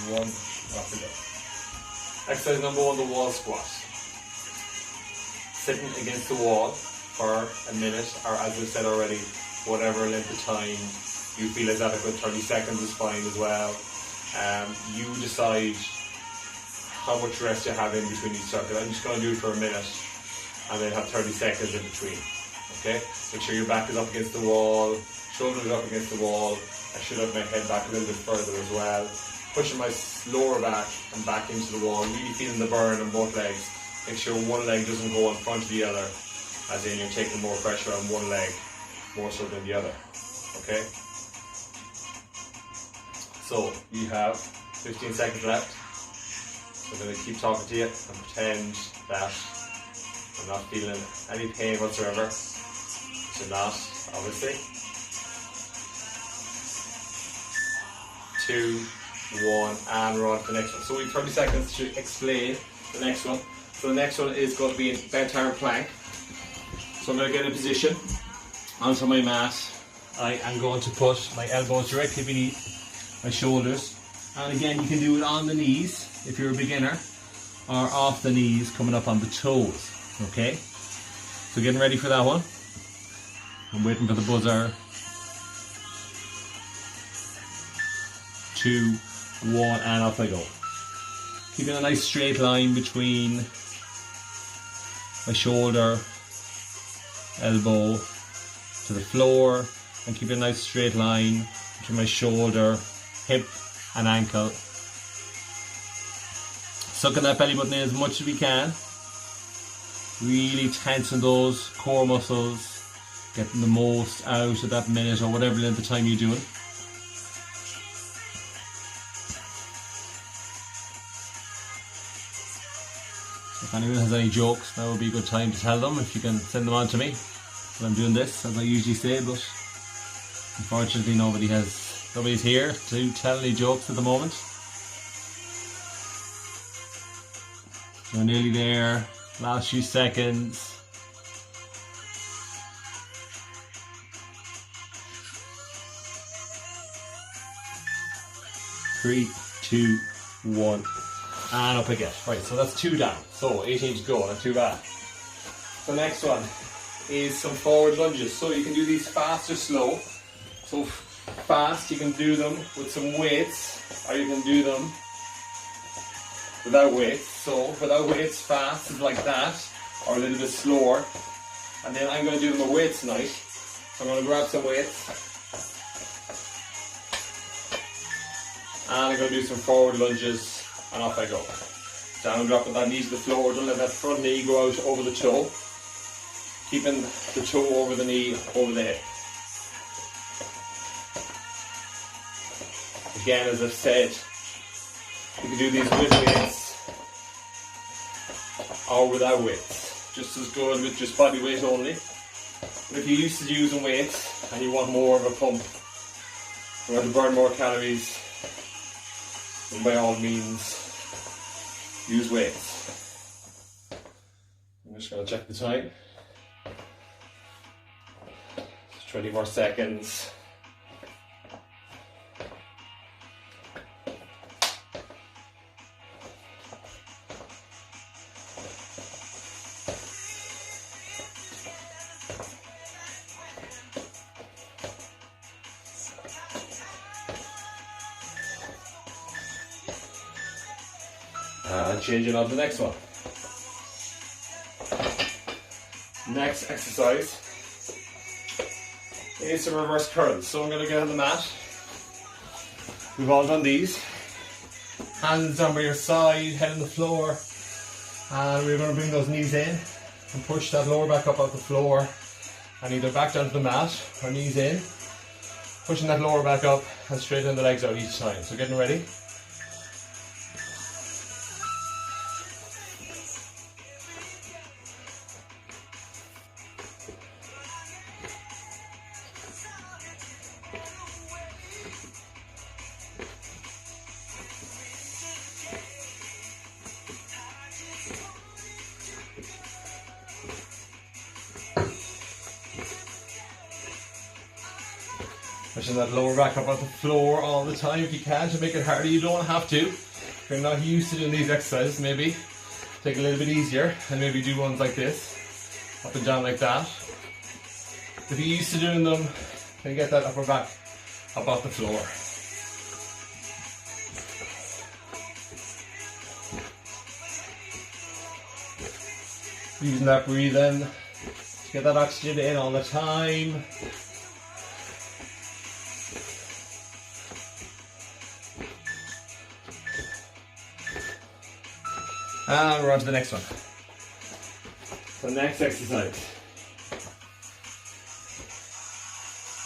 1, off we go. Exercise number 1, the wall squat. Sitting against the wall for a minute, or as I said already, whatever length of time you feel is adequate. 30 seconds is fine as well. You decide how much rest you have in between each circuit. I'm just going to do it for a minute and then have 30 seconds in between. Okay? Make sure your back is up against the wall, shoulders up against the wall. I should have my head back a little bit further as well. Pushing my lower back and back into the wall, really feeling the burn on both legs. Make sure one leg doesn't go in front of the other, as in you're taking more pressure on one leg more so than the other. Okay? So you have 15 seconds left. So I'm going to keep talking to you and pretend that I'm not feeling any pain whatsoever. Which I'm not, obviously. 2, 1, and we're on to the next one. So we have 30 seconds to explain the next one. So the next one is going to be in bent arm plank. So I'm going to get in position onto my mat. I am going to put my elbows directly beneath my shoulders. And again, you can do it on the knees if you're a beginner, or off the knees coming up on the toes. Okay? So getting ready for that one. I'm waiting for the buzzer. 2, 1, and off I go. Keeping a nice straight line between my shoulder, elbow to the floor, and keep a nice straight line between my shoulder, hip and ankle. Sucking that belly button in as much as we can. Really tensing those core muscles, getting the most out of that minute or whatever length of time you're doing. If anyone has any jokes, that would be a good time to tell them, if you can send them on to me when I'm doing this, as I usually say, but unfortunately nobody's here to tell any jokes at the moment. We're nearly there, last few seconds. 3, 2, 1. And up again. Right, so that's 2 down. So 18 to go, not too bad. The next one is some forward lunges. So you can do these fast or slow. So fast, you can do them with some weights, or you can do them without weights. So without weights, fast is like that, or a little bit slower. And then I'm going to do them with weights tonight. So I'm going to grab some weights. And I'm going to do some forward lunges. And off I go. Down, dropping that knee to the floor. Don't let that front knee go out over the toe. Keeping the toe over the knee, over the hip. Again, as I've said, you can do these with weights or without weights. Just as good with just body weight only. But if you're used to using weights and you want more of a pump, you want to burn more calories, then by all means use weights. I'm just going to check the time. 20 more seconds. And changing on to the next one. Next exercise is some reverse curls. So I'm going to get on the mat. We've all done these. Hands down by your side, head on the floor. And we're going to bring those knees in and push that lower back up off the floor. And either back down to the mat or knees in. Pushing that lower back up and straighten the legs out each time. So getting ready. Imagine that lower back up on the floor all the time if you can, to make it harder. You don't have to. If you're not used to doing these exercises, maybe take it a little bit easier and maybe do ones like this, up and down like that. If you're used to doing them, then get that upper back up off the floor. Using that breathing to get that oxygen in all the time. And we're on to the next one. The next exercise.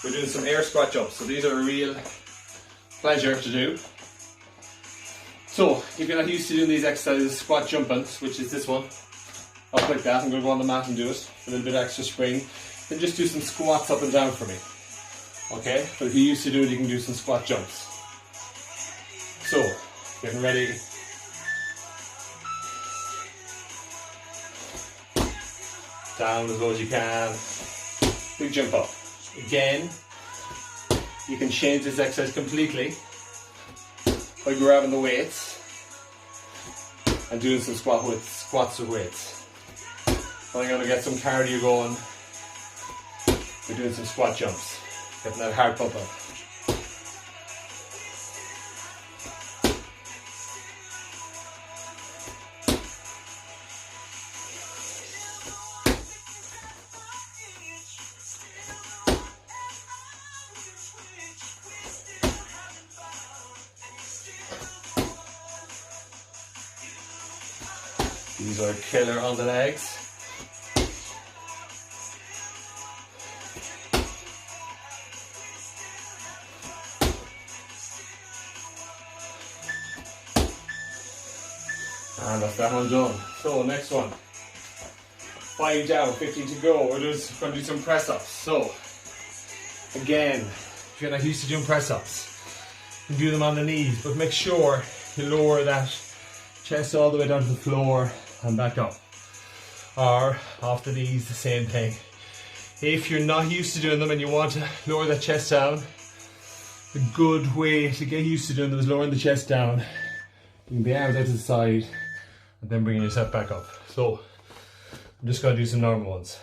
We're doing some air squat jumps. So these are a real pleasure to do. So if you're not used to doing these exercises, squat jumping, which is this one, up like that, I'm going to go on the mat and do it, a little bit of extra spring. Then just do some squats up and down for me. Okay? But if you're used to doing it, you can do some squat jumps. So, getting ready. Down as low as you can. Big jump up. Again, you can change this exercise completely by grabbing the weights and doing some squats with weights. I'm going to get some cardio going. We're doing some squat jumps, getting that heart pump up. These are killer on the legs. And that's that one done. So next one. 5 down, 15 to go. We're just going to do some press ups. So again, if you're not used to doing press ups, you can do them on the knees, but make sure you lower that chest all the way down to the floor and back up. Or off the knees, the same thing. If you're not used to doing them and you want to lower that chest down, a good way to get used to doing them is lowering the chest down. Bring the arms out to the side and then bringing yourself back up. So I'm just going to do some normal ones.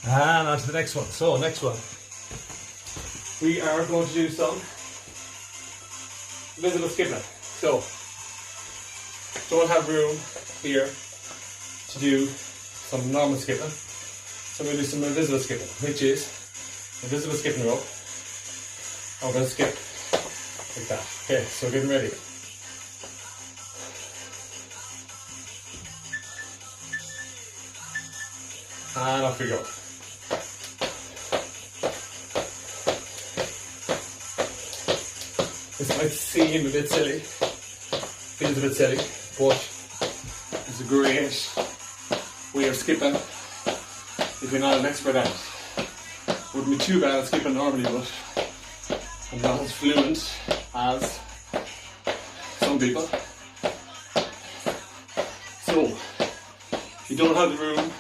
And on to the next one. So next one, we are going to do some visible skipping. So don't have room here to do some normal skipping. So we're going to do some invisible skipping, which is invisible skipping rope. I'm going to skip like that. Okay, so getting ready. And off we go. This might seem a bit silly, feels a bit silly, but it's a great way of skipping if you're not an expert at it. Wouldn't be too bad at skipping normally, but I'm not as fluent as some people. So, if you don't have the room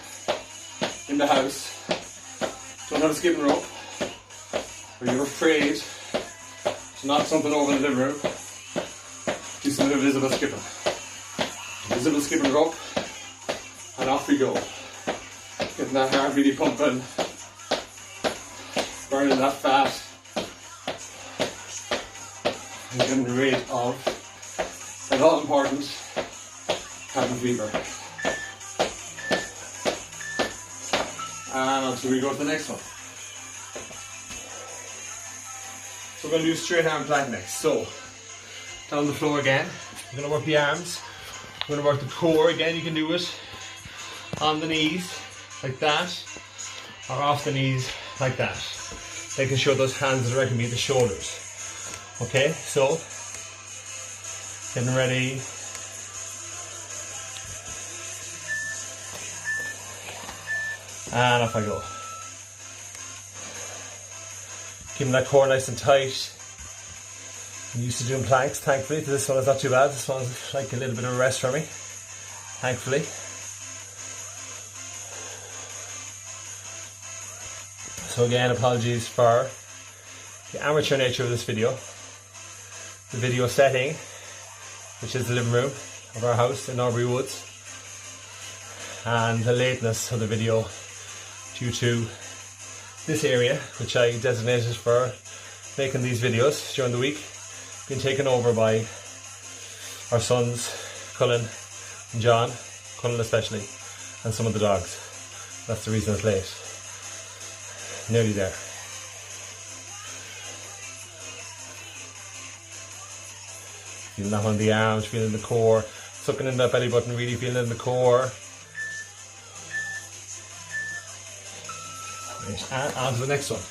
in the house, don't have a skipping rope, or you're afraid to knock something over in the living room, do some invisible skipping. Invisible skipping rope, and off we go. Getting that heart really pumping, burning that fat, and getting rid of that all important cabin fever. And until we go to the next one. So we're going to do straight arm plank next. So down the floor again. We're going to work the arms. We're going to work the core again. You can do it on the knees like that, or off the knees like that. Making sure those hands are directly beneath the shoulders. Okay, so getting ready. And off I go. Keeping that core nice and tight. I'm used to doing planks, thankfully. This one is not too bad. This one's like a little bit of a rest for me, thankfully. So again, apologies for the amateur nature of this video. The video setting, which is the living room of our house in Aubrey Woods, and the lateness of the video due to this area, which I designated for making these videos during the week, being taken over by our sons, Cullen and John, Cullen especially, and some of the dogs. That's the reason it's late. Nearly there. Feeling that on the arms, feeling the core, sucking in that belly button, really feeling in the core. Right, and on to the next one.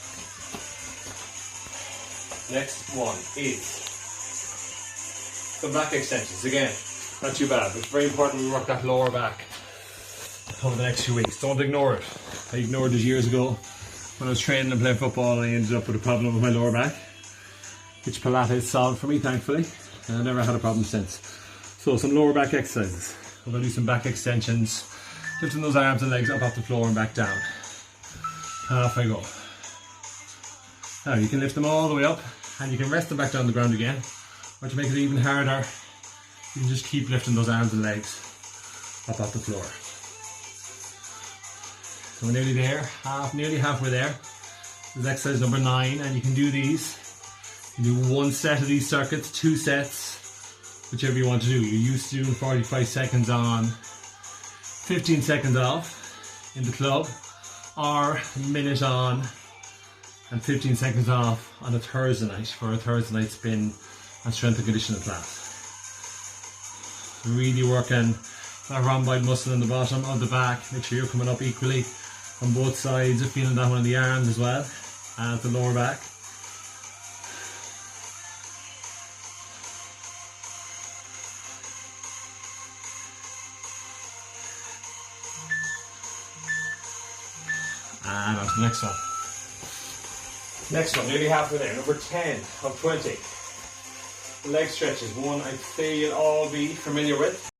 Next one is some back extensions. Again, not too bad, but it's very important we work that lower back over the next few weeks. Don't ignore it. I ignored it years ago when I was training and playing football, and I ended up with a problem with my lower back, which Pilates solved for me, thankfully, and I never had a problem since. So some lower back exercises. We're going to do some back extensions, lifting those arms and legs up off the floor and back down. And off I go. Now you can lift them all the way up, and you can rest them back down the ground again, or to make it even harder, you can just keep lifting those arms and legs up off the floor. So we're nearly there, nearly halfway there. This is exercise number 9, and you can do these. You can do one set of these circuits, 2 sets, whichever you want to do. You're used to doing 45 seconds on, 15 seconds off in the club, or a minute on and 15 seconds off on a Thursday night for a Thursday night spin and strength and conditioning class. Really working that rhomboid muscle in the bottom of the back. Make sure you're coming up equally on both sides. Feeling that one in the arms as well as the lower back. And on to the next one. Next one, nearly halfway there. Number 10 of 20. Leg stretches. One I'd say you'll all be familiar with.